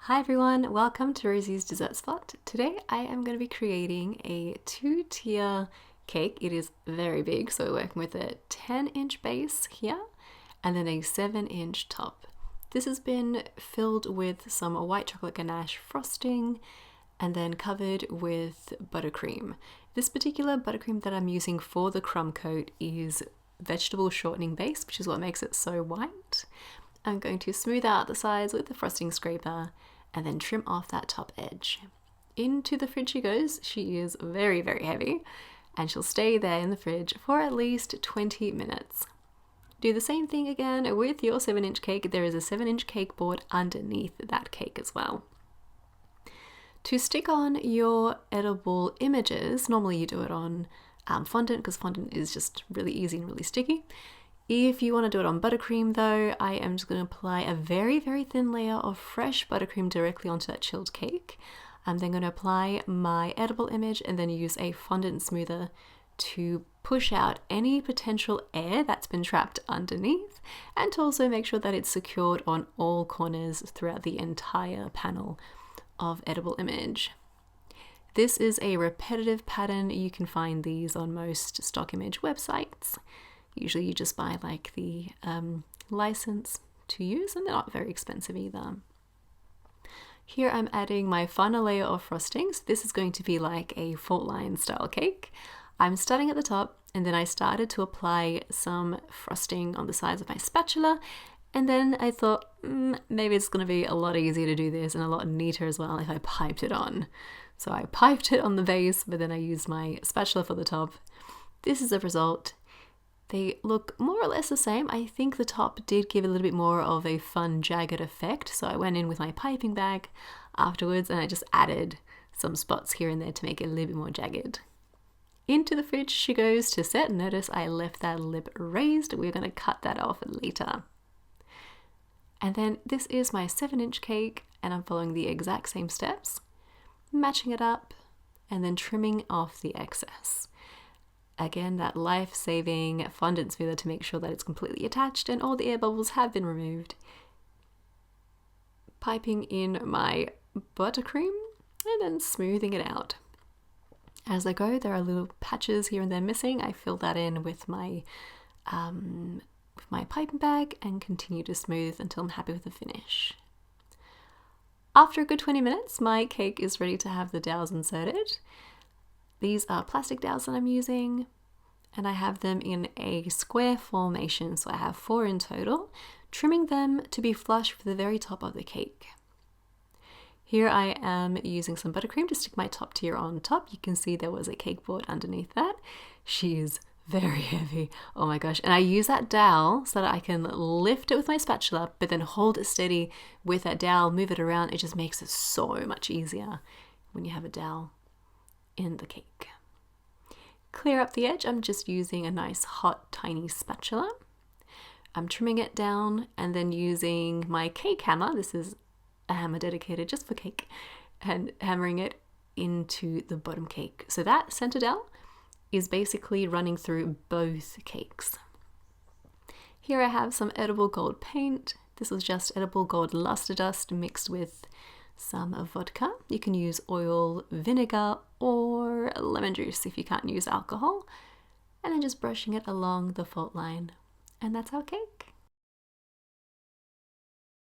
Hi everyone, welcome to Rosie's Dessert Spot. Today I am going to be creating a 2-tier cake. It is very big, so we're working with a 10-inch base here and then a 7-inch top. This has been filled with some white chocolate ganache frosting and then covered with buttercream. This particular buttercream that I'm using for the crumb coat is vegetable shortening base, which is what makes it so white. I'm going to smooth out the sides with the frosting scraper and then trim off that top edge. Into the fridge she goes. She is very, very heavy and she'll stay there in the fridge for at least 20 minutes. Do the same thing again with your 7-inch cake. There is a 7-inch cake board underneath that cake as well. To stick on your edible images, normally you do it on fondant because fondant is just really easy and really sticky. If you want to do it on buttercream though, I am just going to apply a very, very thin layer of fresh buttercream directly onto that chilled cake. I'm then going to apply my edible image and then use a fondant smoother to push out any potential air that's been trapped underneath and to also make sure that it's secured on all corners throughout the entire panel of edible image. This is a repetitive pattern. You can find these on most stock image websites. Usually you just buy like the license to use and they're not very expensive either. Here I'm adding my final layer of frosting. So this is going to be like a fault line style cake. I'm starting at the top and then I started to apply some frosting on the sides of my spatula. And then I thought maybe it's going to be a lot easier to do this and a lot neater as well if I piped it on. So I piped it on the base, but then I used my spatula for the top. This is the result. They look more or less the same. I think the top did give a little bit more of a fun jagged effect. So I went in with my piping bag afterwards and I just added some spots here and there to make it a little bit more jagged. Into the fridge she goes to set. Notice I left that lip raised. We're going to cut that off later. And then this is my 7-inch cake and I'm following the exact same steps, matching it up and then trimming off the excess. Again, that life-saving fondant smoother to make sure that it's completely attached and all the air bubbles have been removed. Piping in my buttercream and then smoothing it out. As I go, there are little patches here and there missing. I fill that in with my piping bag and continue to smooth until I'm happy with the finish. After a good 20 minutes, my cake is ready to have the dowels inserted. These are plastic dowels that I'm using and I have them in a square formation, so I have 4 in total, trimming them to be flush for the very top of the cake. Here I am using some buttercream to stick my top tier on top. You can see there was a cake board underneath that. She is very heavy, oh my gosh, and I use that dowel so that I can lift it with my spatula but then hold it steady with that dowel, move it around. It just makes it so much easier when you have a dowel in the cake. Clear up the edge. I'm just using a nice hot tiny spatula. I'm trimming it down and then using my cake hammer. This is a hammer dedicated just for cake, and hammering it into the bottom cake. So that center dowel is basically running through both cakes. Here I have some edible gold paint. This was just edible gold luster dust mixed with some vodka. You can use oil, vinegar, or lemon juice if you can't use alcohol. And then just brushing it along the fault line. And that's our cake.